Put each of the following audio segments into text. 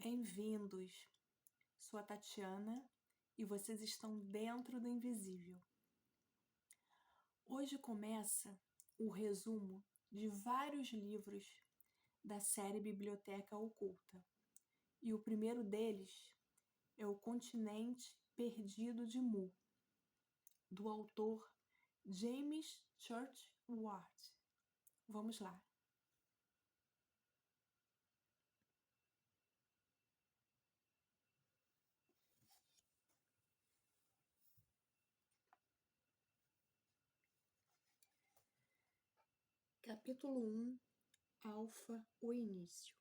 Bem-vindos! Sou a Tatiana e vocês estão dentro do invisível. Hoje começa o resumo de vários livros da série Biblioteca Oculta. E o primeiro deles é O Continente Perdido de Mu, do autor James Churchward. Vamos lá! Capítulo 1 Alfa, o início.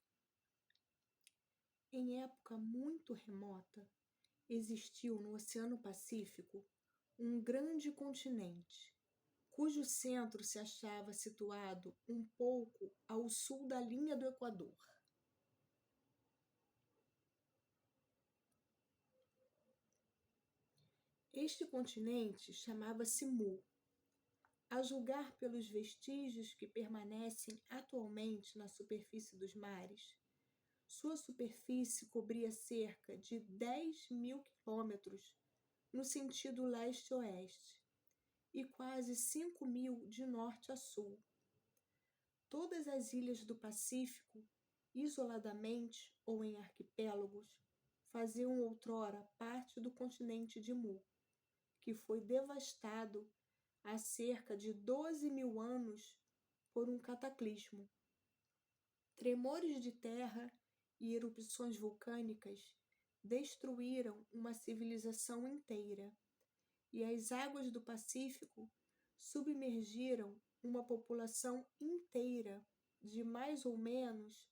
Em época muito remota, existiu no Oceano Pacífico um grande continente, cujo centro se achava situado um pouco ao sul da linha do Equador. Este continente chamava-se Mu. A julgar pelos vestígios que permanecem atualmente na superfície dos mares, sua superfície cobria cerca de 10.000 quilômetros no sentido leste-oeste e quase 5.000 de norte a sul. Todas as ilhas do Pacífico, isoladamente ou em arquipélagos, faziam outrora parte do continente de Mu, que foi devastado há cerca de 12.000 anos por um cataclismo. Tremores de terra e erupções vulcânicas destruíram uma civilização inteira, e as águas do Pacífico submergiram uma população inteira de mais ou menos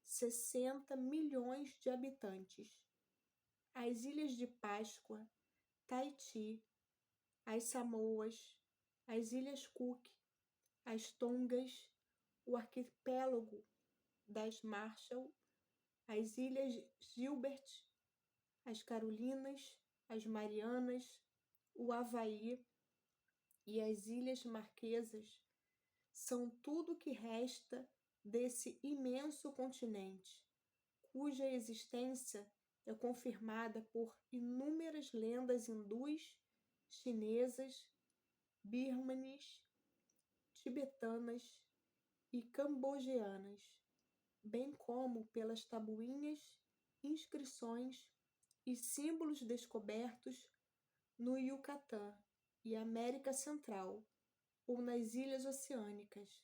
60 milhões de habitantes. As Ilhas de Páscoa, Tahiti, as Samoas, as Ilhas Cook, as Tongas, o arquipélago das Marshall, as Ilhas Gilbert, as Carolinas, as Marianas, o Havaí e as Ilhas Marquesas são tudo que resta desse imenso continente, cuja existência é confirmada por inúmeras lendas hindus, chinesas, birmanes, tibetanas e cambogianas, bem como pelas tabuinhas, inscrições e símbolos descobertos no Yucatán e América Central ou nas ilhas oceânicas,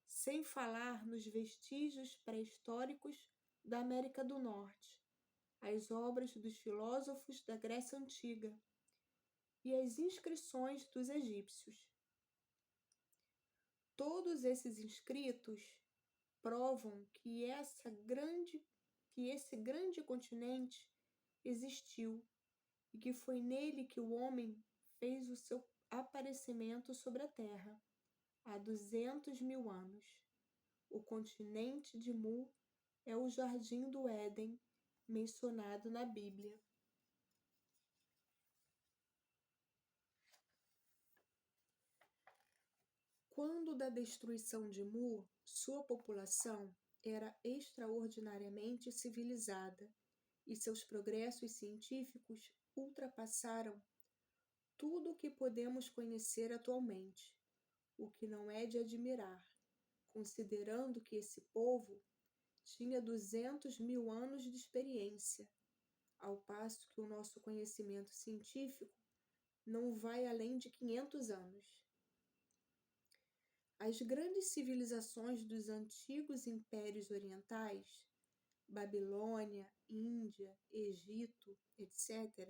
sem falar nos vestígios pré-históricos da América do Norte, as obras dos filósofos da Grécia Antiga e as inscrições dos egípcios. Todos esses inscritos provam que esse grande continente existiu e que foi nele que o homem fez o seu aparecimento sobre a Terra há 200.000 anos. O continente de Mu é o Jardim do Éden mencionado na Bíblia. Quando da destruição de Mu, sua população era extraordinariamente civilizada e seus progressos científicos ultrapassaram tudo o que podemos conhecer atualmente, o que não é de admirar, considerando que esse povo tinha 200.000 anos de experiência, ao passo que o nosso conhecimento científico não vai além de 500 anos. As grandes civilizações dos antigos impérios orientais, Babilônia, Índia, Egito, etc.,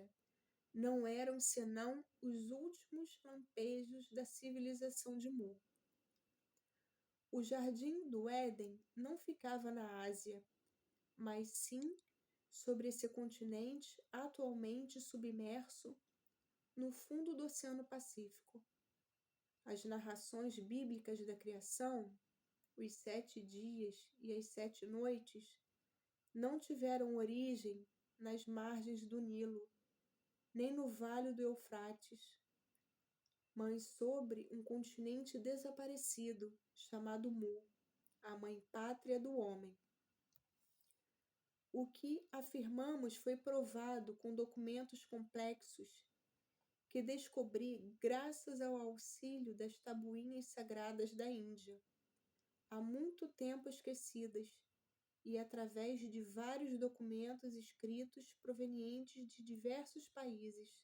não eram senão os últimos lampejos da civilização de Mu. O Jardim do Éden não ficava na Ásia, mas sim sobre esse continente atualmente submerso no fundo do Oceano Pacífico. As narrações bíblicas da criação, os 7 dias e as 7 noites, não tiveram origem nas margens do Nilo, nem no Vale do Eufrates, mas sobre um continente desaparecido chamado Mu, a mãe pátria do homem. O que afirmamos foi provado com documentos complexos que descobri graças ao auxílio das tabuinhas sagradas da Índia, há muito tempo esquecidas, e através de vários documentos escritos provenientes de diversos países.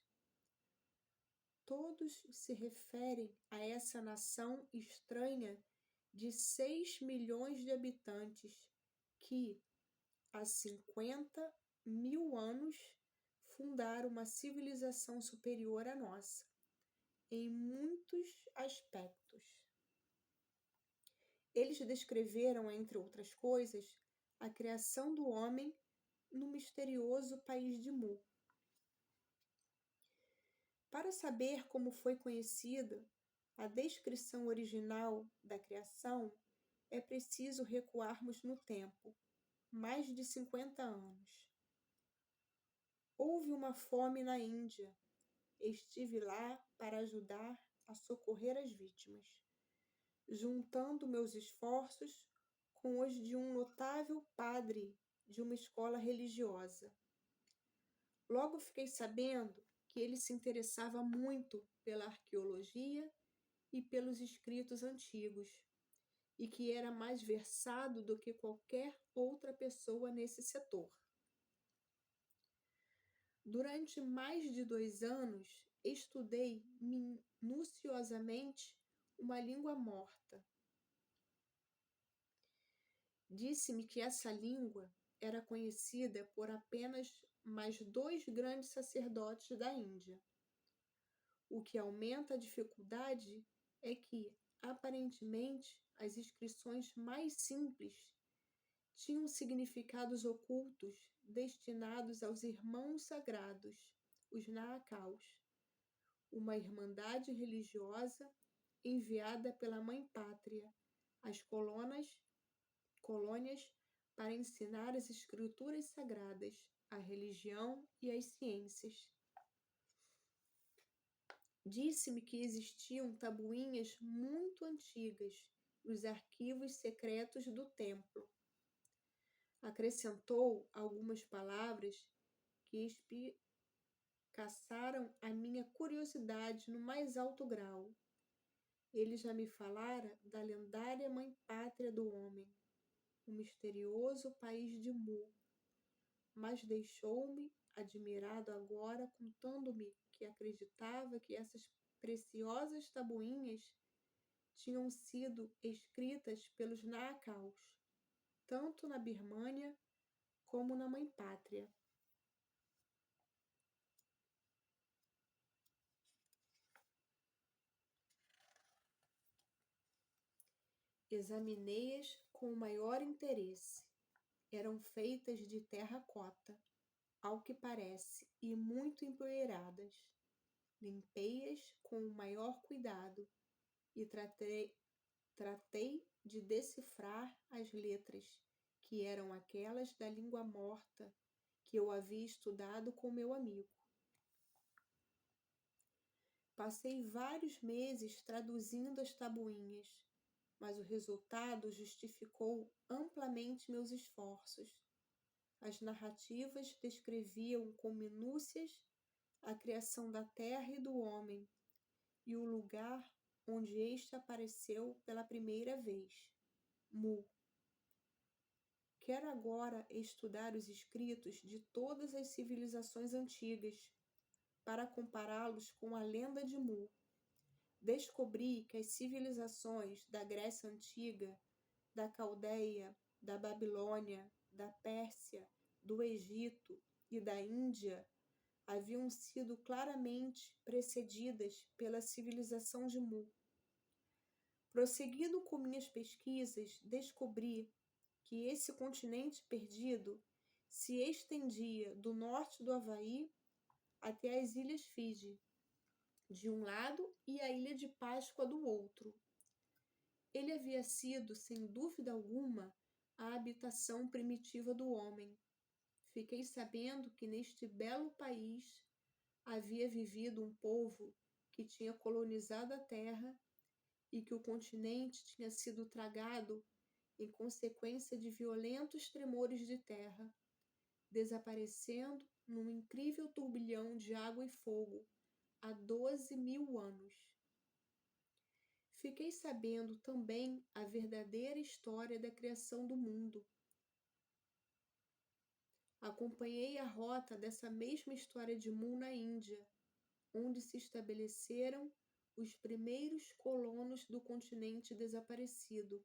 Todos se referem a essa nação estranha de 6 milhões de habitantes que, há 50.000 anos, fundaram uma civilização superior à nossa, em muitos aspectos. Eles descreveram, entre outras coisas, a criação do homem no misterioso país de Mu. Para saber como foi conhecida a descrição original da criação, é preciso recuarmos no tempo, mais de 50 anos. Houve uma fome na Índia. Estive lá para ajudar a socorrer as vítimas, juntando meus esforços com os de um notável padre de uma escola religiosa. Logo fiquei sabendo que ele se interessava muito pela arqueologia e pelos escritos antigos, e que era mais versado do que qualquer outra pessoa nesse setor. Durante mais de 2 anos, estudei minuciosamente uma língua morta. Disse-me que essa língua era conhecida por apenas mais 2 grandes sacerdotes da Índia. O que aumenta a dificuldade é que, aparentemente, as inscrições mais simples tinham significados ocultos destinados aos irmãos sagrados, os Naakaus, uma irmandade religiosa enviada pela Mãe Pátria às colônias para ensinar as escrituras sagradas, a religião e as ciências. Disse-me que existiam tabuinhas muito antigas nos arquivos secretos do templo. Acrescentou algumas palavras que espicaçaram a minha curiosidade no mais alto grau. Ele já me falara da lendária mãe pátria do homem, o misterioso país de Mu, mas deixou-me admirado agora, contando-me que acreditava que essas preciosas tabuinhas tinham sido escritas pelos Naakaus, tanto na Birmânia como na Mãe Pátria. Examinei-as com o maior interesse. Eram feitas de terracota, ao que parece, e muito empoeiradas. Limpei-as com o maior cuidado e tratei de decifrar as letras, que eram aquelas da língua morta que eu havia estudado com meu amigo. Passei vários meses traduzindo as tabuinhas, mas o resultado justificou amplamente meus esforços. As narrativas descreviam com minúcias a criação da terra e do homem, e o lugar onde este apareceu pela primeira vez, Mu. Quero agora estudar os escritos de todas as civilizações antigas, para compará-los com a lenda de Mu. Descobri que as civilizações da Grécia Antiga, da Caldeia, da Babilônia, da Pérsia, do Egito e da Índia haviam sido claramente precedidas pela civilização de Mu. Prosseguindo com minhas pesquisas, descobri que esse continente perdido se estendia do norte do Havaí até as Ilhas Fiji, de um lado, e a Ilha de Páscoa do outro. Ele havia sido, sem dúvida alguma, a habitação primitiva do homem. Fiquei sabendo que neste belo país havia vivido um povo que tinha colonizado a terra e que o continente tinha sido tragado em consequência de violentos tremores de terra, desaparecendo num incrível turbilhão de água e fogo há 12.000 anos. Fiquei sabendo também a verdadeira história da criação do mundo. Acompanhei a rota dessa mesma história de Mu na Índia, onde se estabeleceram os primeiros colonos do continente desaparecido,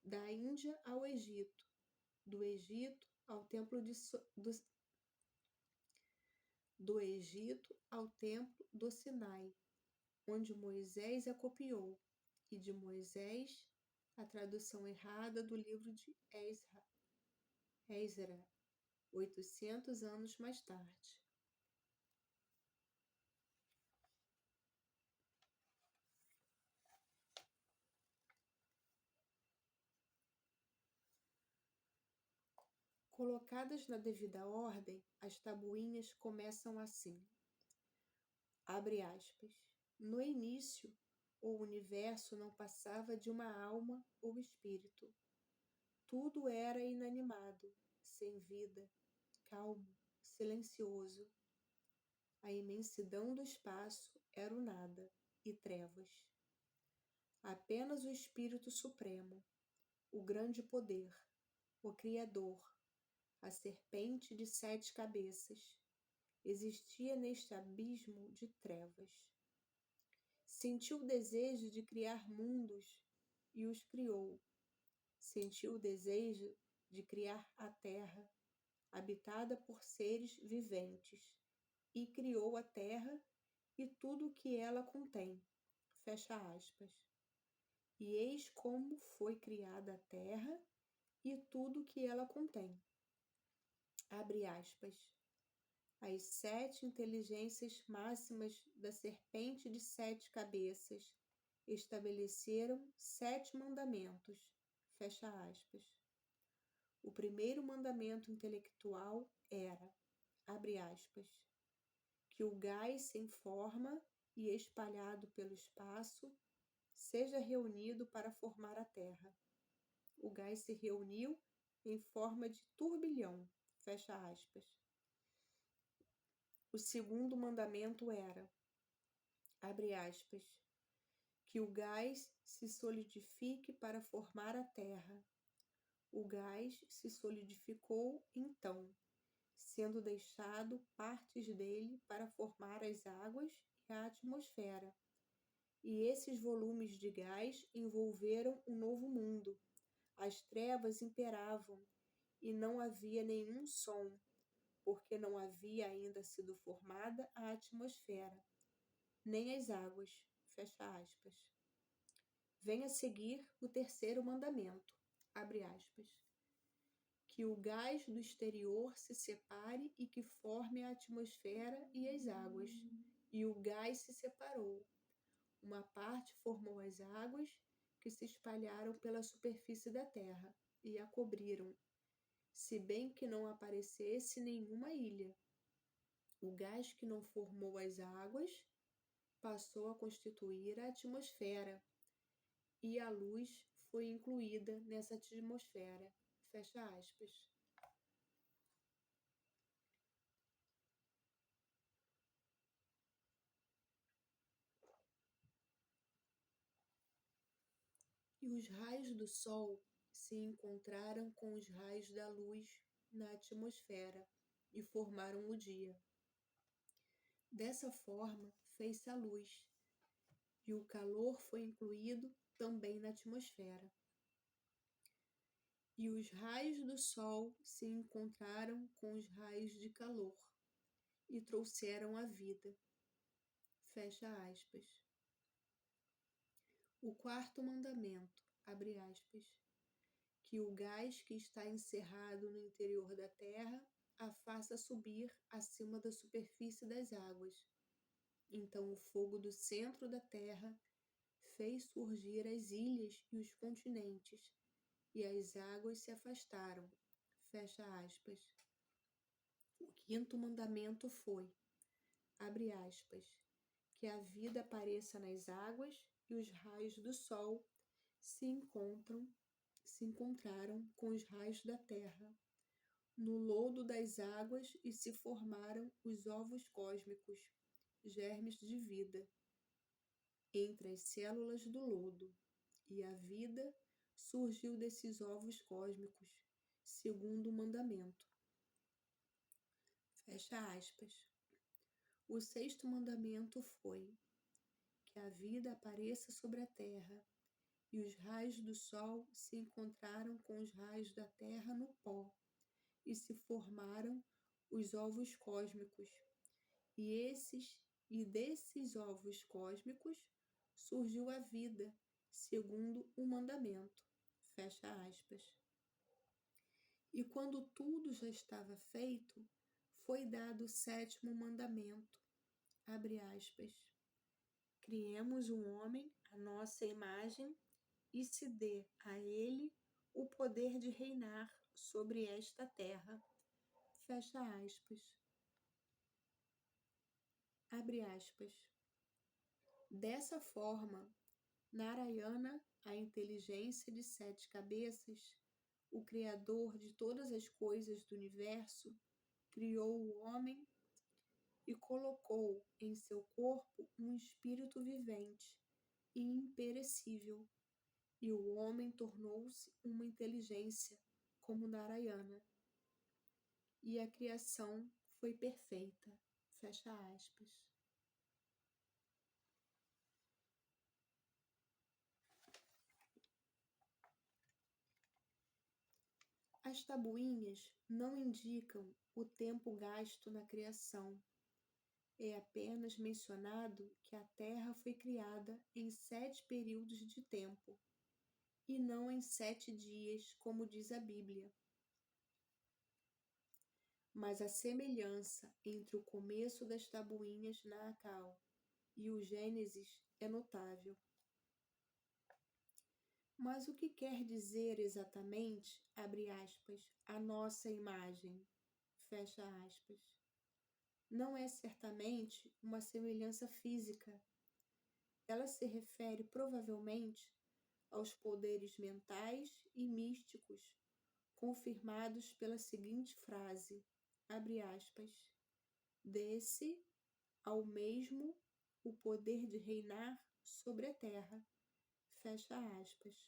da Índia ao Egito, do Egito ao templo do Egito ao templo do Sinai, onde Moisés a copiou, e de Moisés a tradução errada do livro de Esdra, 800 anos mais tarde. Colocadas na devida ordem, as tabuinhas começam assim. Abre aspas. No início, o universo não passava de uma alma ou espírito. Tudo era inanimado, sem vida, calmo, silencioso. A imensidão do espaço era o nada e trevas. Apenas o Espírito Supremo, o grande poder, o Criador, a serpente de 7 cabeças, existia neste abismo de trevas. Sentiu o desejo de criar mundos e os criou. Sentiu o desejo de criar a terra, habitada por seres viventes, e criou a terra e tudo o que ela contém. Fecha aspas. E eis como foi criada a terra e tudo o que ela contém. Abre aspas. As 7 inteligências máximas da serpente de 7 cabeças estabeleceram 7 mandamentos. Fecha aspas. O primeiro mandamento intelectual era, abre aspas, que o gás sem forma e espalhado pelo espaço seja reunido para formar a Terra. O gás se reuniu em forma de turbilhão. Fecha aspas. O segundo mandamento era, abre aspas, que o gás se solidifique para formar a terra. O gás se solidificou então, sendo deixado partes dele para formar as águas e a atmosfera. E esses volumes de gás envolveram um novo mundo. As trevas imperavam e não havia nenhum som, porque não havia ainda sido formada a atmosfera, nem as águas. Fecha aspas. Vem a seguir o terceiro mandamento, abre aspas, que o gás do exterior se separe e que forme a atmosfera e as águas. E o gás se separou. Uma parte formou as águas que se espalharam pela superfície da terra e a cobriram, se bem que não aparecesse nenhuma ilha. O gás que não formou as águas passou a constituir a atmosfera, e a luz foi incluída nessa atmosfera. Fecha aspas. E os raios do sol se encontraram com os raios da luz na atmosfera e formaram o dia. Dessa forma, fez-se a luz, e o calor foi incluído também na atmosfera. E os raios do sol se encontraram com os raios de calor e trouxeram a vida. Fecha aspas. O quarto mandamento, abre aspas, que o gás que está encerrado no interior da terra a faça subir acima da superfície das águas. Então o fogo do centro da terra fez surgir as ilhas e os continentes, e as águas se afastaram. Fecha aspas. O quinto mandamento foi, abre aspas, que a vida apareça nas águas e os raios do sol se encontraram com os raios da terra, no lodo das águas e se formaram os ovos cósmicos, germes de vida, entre as células do lodo, e a vida surgiu desses ovos cósmicos, segundo o mandamento. Fecha aspas. O sexto mandamento foi que a vida apareça sobre a terra, e os raios do sol se encontraram com os raios da terra no pó, e se formaram os ovos cósmicos. E desses ovos cósmicos surgiu a vida, segundo o mandamento. Fecha aspas. E quando tudo já estava feito, foi dado o sétimo mandamento. Abre aspas. Criemos um homem à nossa imagem e se dê a ele o poder de reinar sobre esta terra. Fecha aspas. Abre aspas. Dessa forma, Narayana, a inteligência de 7 cabeças, o Criador de todas as coisas do universo, criou o homem e colocou em seu corpo um espírito vivente e imperecível, e o homem tornou-se uma inteligência como Narayana. E a criação foi perfeita. Fecha aspas. As tabuinhas não indicam o tempo gasto na criação. É apenas mencionado que a Terra foi criada em 7 períodos de tempo, e não em 7 dias, como diz a Bíblia. Mas a semelhança entre o começo das tabuinhas na Acal e o Gênesis é notável. Mas o que quer dizer exatamente, abre aspas, a nossa imagem, fecha aspas? Não é certamente uma semelhança física. Ela se refere provavelmente aos poderes mentais e místicos, confirmados pela seguinte frase, abre aspas, desse ao mesmo o poder de reinar sobre a terra, fecha aspas.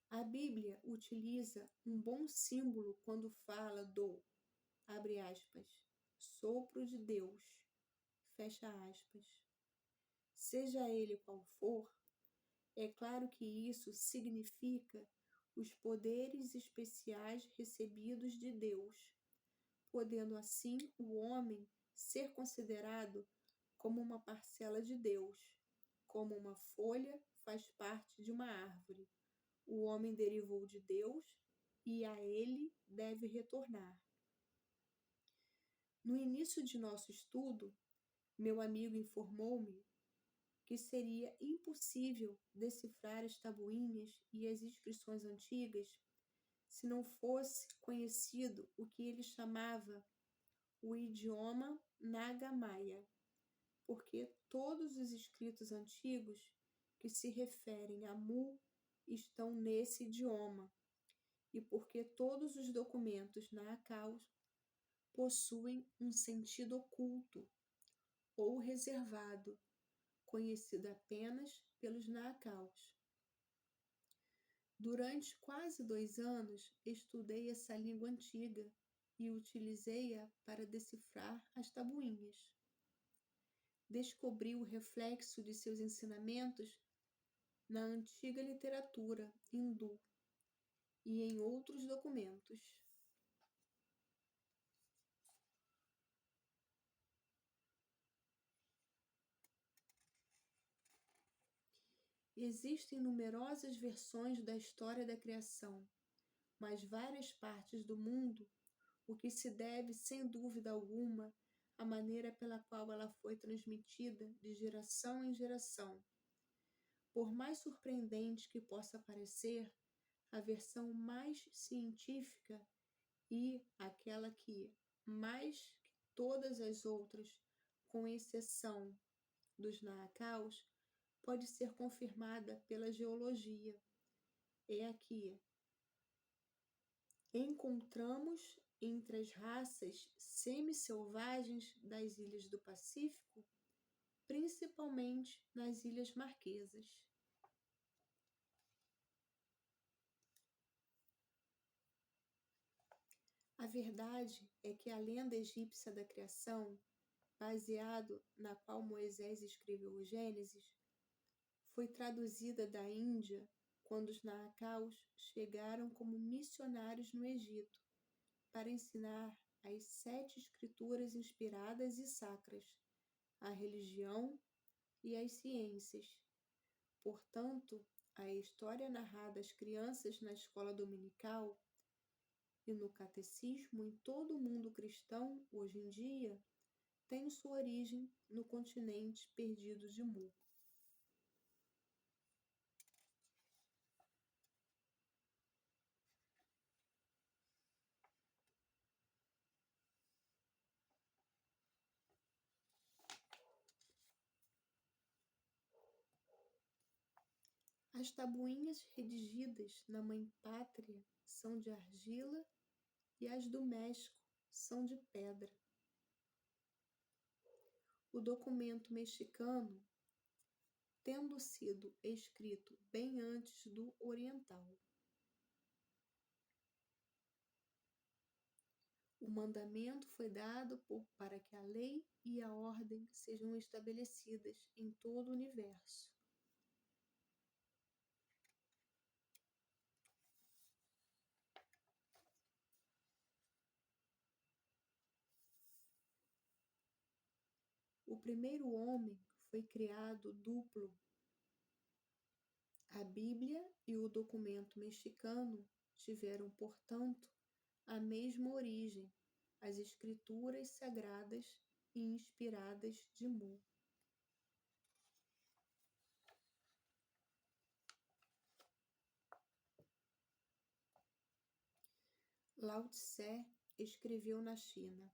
A Bíblia utiliza um bom símbolo quando fala do, abre aspas, sopro de Deus, fecha aspas. Seja ele qual for, é claro que isso significa os poderes especiais recebidos de Deus, podendo assim o homem ser considerado como uma parcela de Deus, como uma folha faz parte de uma árvore. O homem derivou de Deus e a ele deve retornar. No início de nosso estudo, meu amigo informou-me que seria impossível decifrar as tabuinhas e as inscrições antigas se não fosse conhecido o que ele chamava o idioma Naga-Maya, porque todos os escritos antigos que se referem a Mu estão nesse idioma, e porque todos os documentos Naacaus possuem um sentido oculto ou reservado, conhecido apenas pelos Naacaus. Durante quase 2 anos, estudei essa língua antiga e utilizei-a para decifrar as tabuinhas. Descobri o reflexo de seus ensinamentos na antiga literatura hindu e em outros documentos. Existem numerosas versões da história da criação, mas várias partes do mundo, o que se deve, sem dúvida alguma, à maneira pela qual ela foi transmitida de geração em geração. Por mais surpreendente que possa parecer, a versão mais científica e aquela que, mais que todas as outras, com exceção dos Naacaus, pode ser confirmada pela geologia. É aqui. encontramos entre as raças semi-selvagens das ilhas do Pacífico, principalmente nas Ilhas Marquesas. A verdade é que a lenda egípcia da criação, baseado na qual Moisés escreveu o Gênesis, foi traduzida da Índia quando os Naacaus chegaram como missionários no Egito para ensinar as 7 escrituras inspiradas e sacras, a religião e as ciências. Portanto, a história narrada às crianças na escola dominical e no catecismo em todo o mundo cristão hoje em dia tem sua origem no continente perdido de Mu. As tabuinhas redigidas na Mãe Pátria são de argila e as do México são de pedra. O documento mexicano, tendo sido escrito bem antes do oriental. O mandamento foi dado para que a lei e a ordem sejam estabelecidas em todo o universo. O primeiro homem foi criado duplo. A Bíblia e o documento mexicano tiveram, portanto, a mesma origem, as escrituras sagradas e inspiradas de Mu. Lao Tse escreveu na China,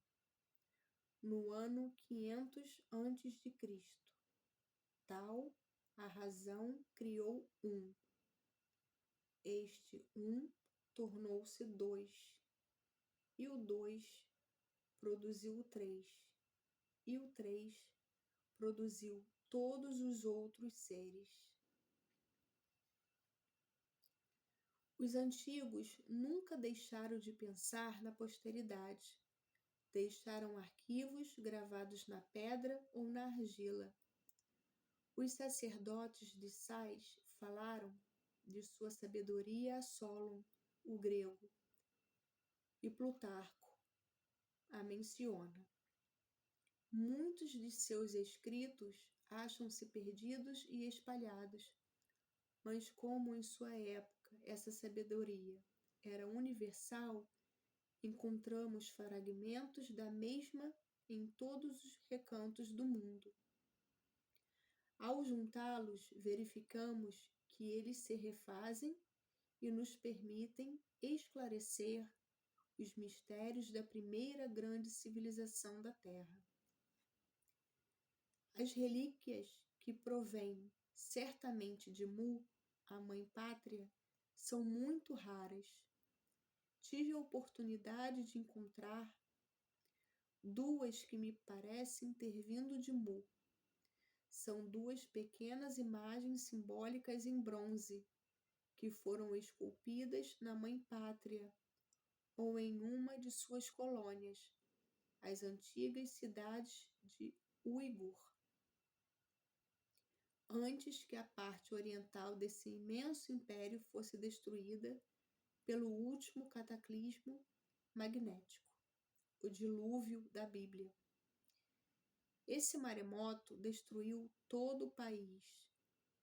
no ano 500 a.C. Tal, a razão criou um. Este um tornou-se dois, e o dois produziu o três, e o três produziu todos os outros seres. Os antigos nunca deixaram de pensar na posteridade. Deixaram arquivos gravados na pedra ou na argila. Os sacerdotes de Sais falaram de sua sabedoria a Solon, o grego, e Plutarco a menciona. Muitos de seus escritos acham-se perdidos e espalhados, mas como em sua época essa sabedoria era universal, encontramos fragmentos da mesma em todos os recantos do mundo. Ao juntá-los, verificamos que eles se refazem e nos permitem esclarecer os mistérios da primeira grande civilização da Terra. As relíquias que provêm certamente de Mu, a Mãe Pátria, são muito raras. Tive a oportunidade de encontrar 2 que me parecem ter vindo de Mu. São 2 pequenas imagens simbólicas em bronze, que foram esculpidas na Mãe Pátria ou em uma de suas colônias, as antigas cidades de Uigur. Antes que a parte oriental desse imenso império fosse destruída pelo último cataclismo magnético, o dilúvio da Bíblia. Esse maremoto destruiu todo o país.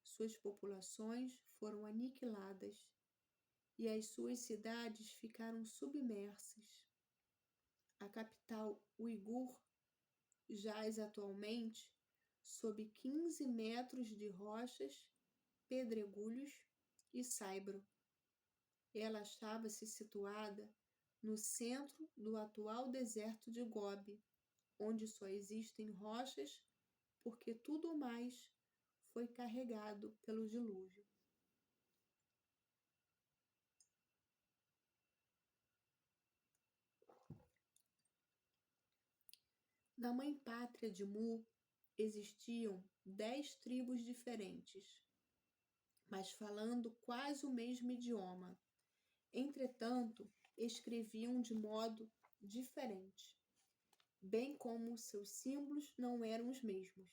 Suas populações foram aniquiladas e as suas cidades ficaram submersas. A capital uigur jaz atualmente sob 15 metros de rochas, pedregulhos e saibro. Ela achava-se situada no centro do atual deserto de Gobi, onde só existem rochas porque tudo mais foi carregado pelo dilúvio. Na mãe pátria de Mu existiam 10 tribos diferentes, mas falando quase o mesmo idioma. Entretanto, escreviam de modo diferente, bem como seus símbolos não eram os mesmos.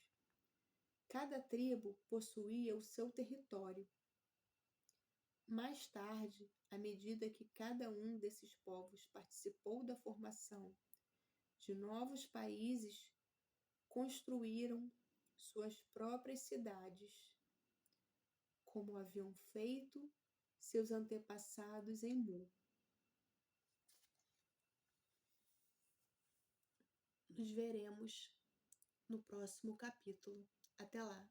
Cada tribo possuía o seu território. Mais tarde, à medida que cada um desses povos participou da formação de novos países, construíram suas próprias cidades, como haviam feito seus antepassados em Mu. Nos veremos no próximo capítulo. Até lá!